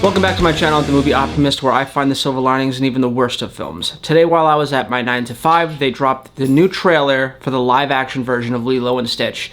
Welcome back to my channel, The Movie Optimist, where I find the silver linings in even the worst of films. Today, while I was at my 9 to 5, they dropped the new trailer for the live-action version of Lilo and Stitch.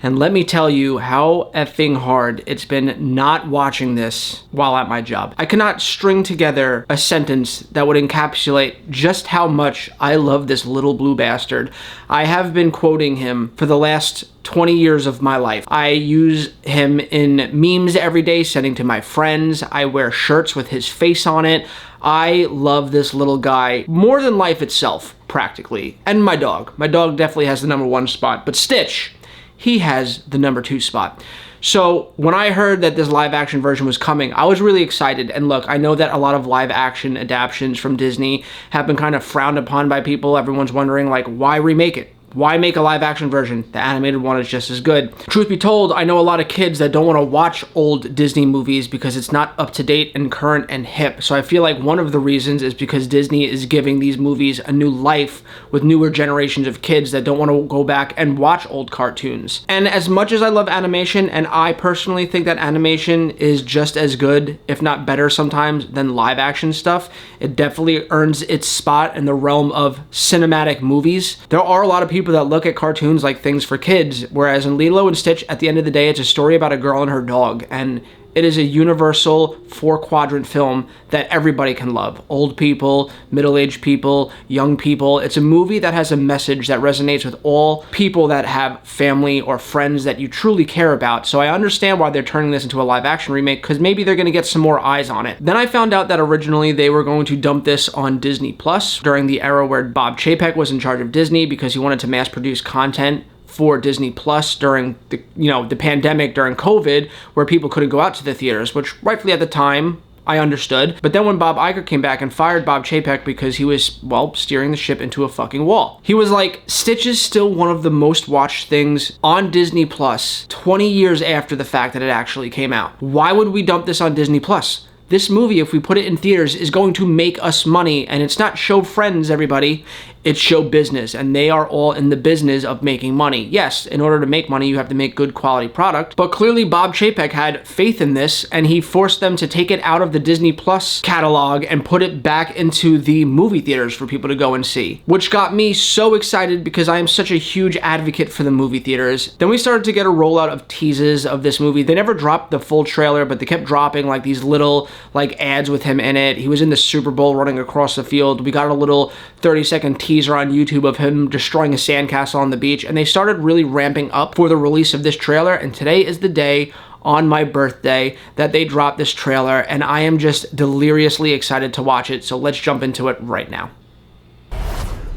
And let me tell you how effing hard it's been not watching this while at my job. I cannot string together a sentence that would encapsulate just how much I love this little blue bastard. I have been quoting him for the last 20 years of my life. I use him in memes every day, sending to my friends. I wear shirts with his face on it. I love this little guy more than life itself, practically. And my dog. My dog definitely has the #1 spot, but Stitch, he has the #2 spot. So when I heard that this live action version was coming, I was really excited. And look, I know that a lot of live action adaptations from Disney have been kind of frowned upon by people. Everyone's wondering, like, why remake it? Why make a live action version? The animated one is just as good. Truth be told, I know a lot of kids that don't want to watch old Disney movies because it's not up to date and current and hip. So I feel like one of the reasons is because Disney is giving these movies a new life with newer generations of kids that don't want to go back and watch old cartoons. And as much as I love animation, and I personally think that animation is just as good, if not better sometimes, than live action stuff, it definitely earns its spot in the realm of cinematic movies. There are a lot of people that look at cartoons like things for kids, whereas in Lilo and Stitch, at the end of the day, it's a story about a girl and her dog, and it is a universal 4-quadrant film that everybody can love. Old people, middle-aged people, young people. It's a movie that has a message that resonates with all people that have family or friends that you truly care about. So I understand why they're turning this into a live-action remake, because maybe they're going to get some more eyes on it. Then I found out that originally they were going to dump this on Disney Plus during the era where Bob Chapek was in charge of Disney because he wanted to mass-produce content for Disney Plus during the pandemic, during COVID, where people couldn't go out to the theaters, which rightfully at the time I understood. But then when Bob Iger came back and fired Bob Chapek because he was, well, steering the ship into a fucking wall. He was like, Stitch is still one of the most watched things on Disney Plus 20 years after the fact that it actually came out. Why would we dump this on Disney Plus? This movie, if we put it in theaters, is going to make us money, and it's not show friends, everybody. It's show business, and they are all in the business of making money. Yes, in order to make money, you have to make good quality product, but clearly Bob Chapek had faith in this, and he forced them to take it out of the Disney Plus catalog and put it back into the movie theaters for people to go and see, which got me so excited because I am such a huge advocate for the movie theaters. Then we started to get a rollout of teases of this movie. They never dropped the full trailer, but they kept dropping like these little like ads with him in it. He was in the Super Bowl running across the field. We got a little 30-second teaser on YouTube of him destroying a sandcastle on the beach, and they started really ramping up for the release of this trailer, and today is the day on my birthday that they dropped this trailer, and I am just deliriously excited to watch it, so let's jump into it right now.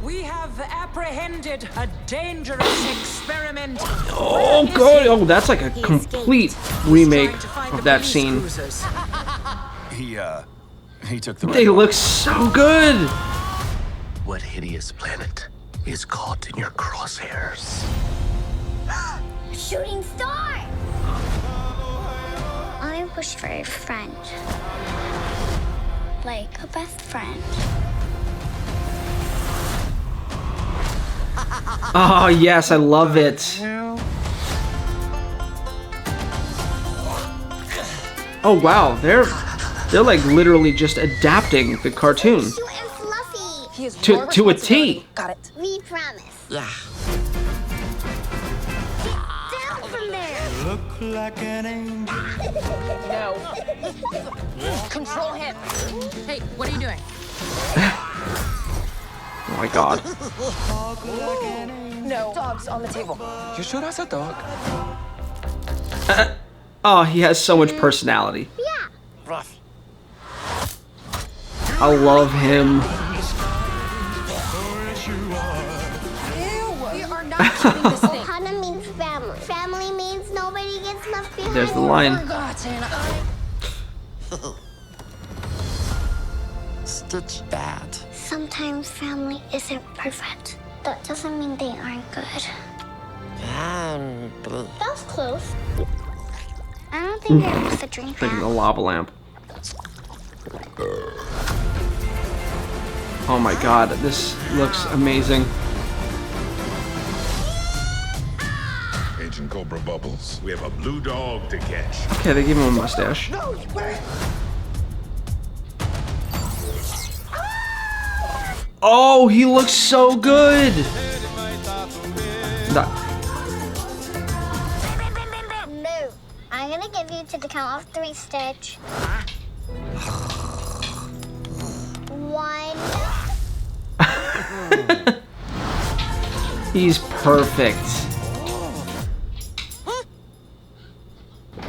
We have apprehended a dangerous experiment. Oh god, oh that's like a complete remake of that scene. He took the They look so good. What hideous planet is caught in your crosshairs? Shooting star! I wish for a friend. Like a best friend. Oh yes, I love it. Oh wow, they're like literally just adapting the cartoon to a T. Got it. We promise. Yeah. Down from there. Look like an angel. No. Control him. Hey, what are you doing? Oh my god. No. Dogs on the table. You sure that's a dog? Oh, he has so much personality. Yeah. Rough. I love him. We are not keeping this thing. Ohana means family. Family means nobody gets left behind. There's the line. Forgotten. Stitch bad. Sometimes family isn't perfect. That doesn't mean they aren't good. That was close. I don't think they're supposed to drink Thinking the that. lava lamp. Oh my god, this looks amazing. Agent Cobra Bubbles. We have a blue dog to catch. Okay, they gave him a mustache. No, where? Oh, he looks so good. No. I'm gonna give you to the count of 3, Stitch. 1. He's perfect.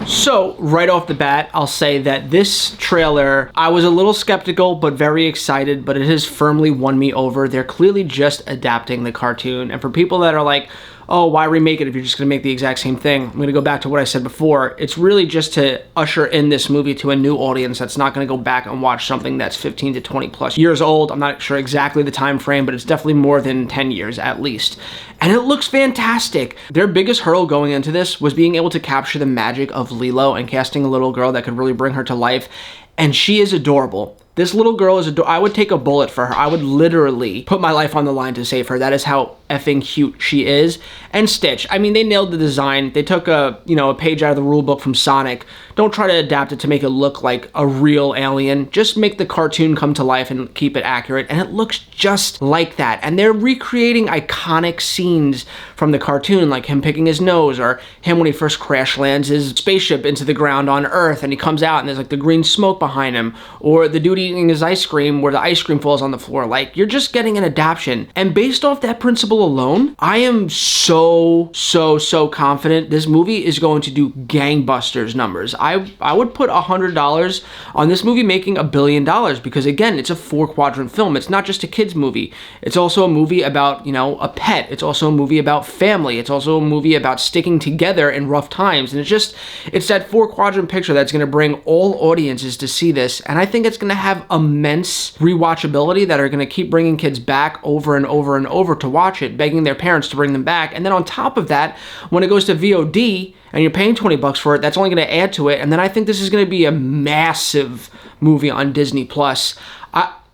So, right off the bat, I'll say that this trailer, I was a little skeptical, but very excited, but it has firmly won me over. They're clearly just adapting the cartoon. And for people that are like, oh, why remake it if you're just gonna make the exact same thing? I'm gonna go back to what I said before. It's really just to usher in this movie to a new audience that's not gonna go back and watch something that's 15 to 20 plus years old. I'm not sure exactly the time frame, but it's definitely more than 10 years at least. And it looks fantastic. Their biggest hurdle going into this was being able to capture the magic of Lilo and casting a little girl that could really bring her to life. And she is adorable. This little girl is adorable. I would take a bullet for her. I would literally put my life on the line to save her. That is how effing cute she is. And Stitch, I mean, they nailed the design. They took a page out of the rule book from Sonic. Don't try to adapt it to make it look like a real alien. Just make the cartoon come to life and keep it accurate. And it looks just like that. And they're recreating iconic scenes from the cartoon, like him picking his nose, or him when he first crash lands his spaceship into the ground on Earth and he comes out and there's like the green smoke behind him, or the dude eating his ice cream where the ice cream falls on the floor. Like, you're just getting an adaptation. And based off that principle alone, I am so confident this movie is going to do gangbusters numbers. I would put $100 on this movie making $1 billion, because again, it's a 4-quadrant film. It's not just a kid's movie. It's also a movie about, a pet. It's also a movie about family. It's also a movie about sticking together in rough times. And it's that 4-quadrant picture that's going to bring all audiences to see this. And I think it's going to have immense rewatchability that are going to keep bringing kids back over and over and over to watch it, begging their parents to bring them back. And then on top of that, when it goes to VOD and you're paying $20 for it, that's only going to add to it. And then I think this is going to be a massive movie on Disney Plus.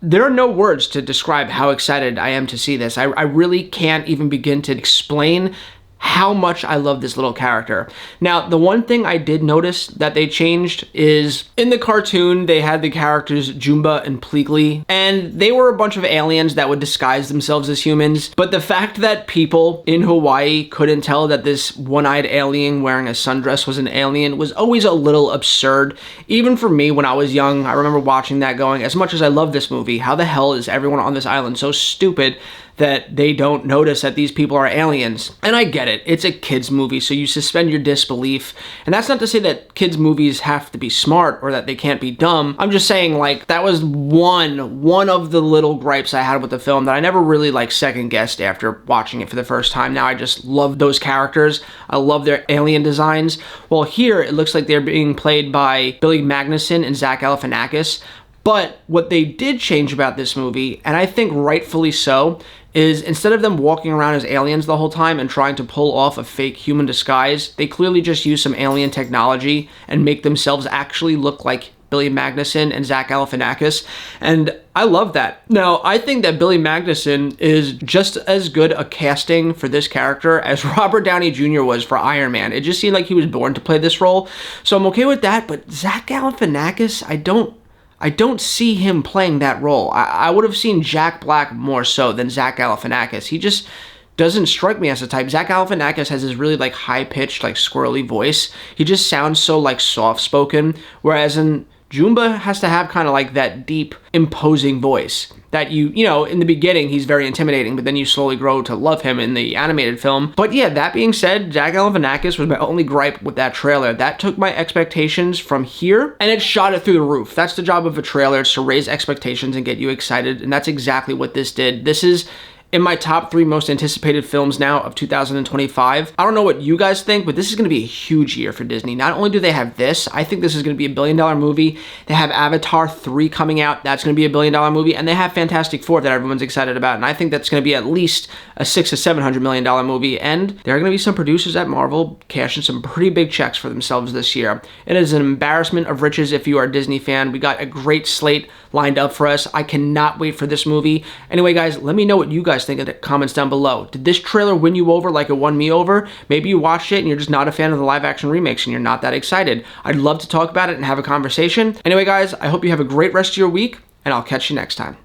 There are no words to describe how excited I am to see this. I really can't even begin to explain how much I love this little character. Now, the one thing I did notice that they changed is in the cartoon, they had the characters Jumba and Pleakley, and they were a bunch of aliens that would disguise themselves as humans. But the fact that people in Hawaii couldn't tell that this one-eyed alien wearing a sundress was an alien was always a little absurd. Even for me, when I was young, I remember watching that going, as much as I love this movie, how the hell is everyone on this island so stupid that they don't notice that these people are aliens? And I get it. It's a kids movie, so you suspend your disbelief. And that's not to say that kids movies have to be smart or that they can't be dumb. I'm just saying, like, that was one of the little gripes I had with the film that I never really, like, second-guessed after watching it for the first time. Now I just love those characters. I love their alien designs. Well, here it looks like they're being played by Billy Magnuson and Zach Galifianakis. But what they did change about this movie, and I think rightfully so, is instead of them walking around as aliens the whole time and trying to pull off a fake human disguise, they clearly just use some alien technology and make themselves actually look like Billy Magnuson and Zach Galifianakis, and I love that. Now, I think that Billy Magnuson is just as good a casting for this character as Robert Downey Jr. was for Iron Man. It just seemed like he was born to play this role, so I'm okay with that, but Zach Galifianakis, I don't see him playing that role. I would have seen Jack Black more so than Zach Galifianakis. He just doesn't strike me as a type. Zach Galifianakis has this really, like, high-pitched, like, squirrely voice. He just sounds so, like, soft-spoken, whereas in Jumba has to have kind of like that deep, imposing voice that in the beginning, he's very intimidating, but then you slowly grow to love him in the animated film. But yeah, that being said, Zach Galifianakis was my only gripe with that trailer. That took my expectations from here, and it shot it through the roof. That's the job of a trailer, is to raise expectations and get you excited, and that's exactly what this did. This is in my top 3 most anticipated films now of 2025. I don't know what you guys think, but this is going to be a huge year for Disney. Not only do they have this, I think this is going to be $1 billion movie. They have Avatar 3 coming out. That's going to be $1 billion movie. And they have Fantastic Four that everyone's excited about. And I think that's going to be at least a $600 to $700 million movie. And there are going to be some producers at Marvel cashing some pretty big checks for themselves this year. It is an embarrassment of riches if you are a Disney fan. We got a great slate lined up for us. I cannot wait for this movie. Anyway, guys, let me know what you guys think in the comments down below. Did this trailer win you over like it won me over? Maybe you watched it and you're just not a fan of the live action remakes and you're not that excited. I'd love to talk about it and have a conversation. Anyway, guys, I hope you have a great rest of your week, and I'll catch you next time.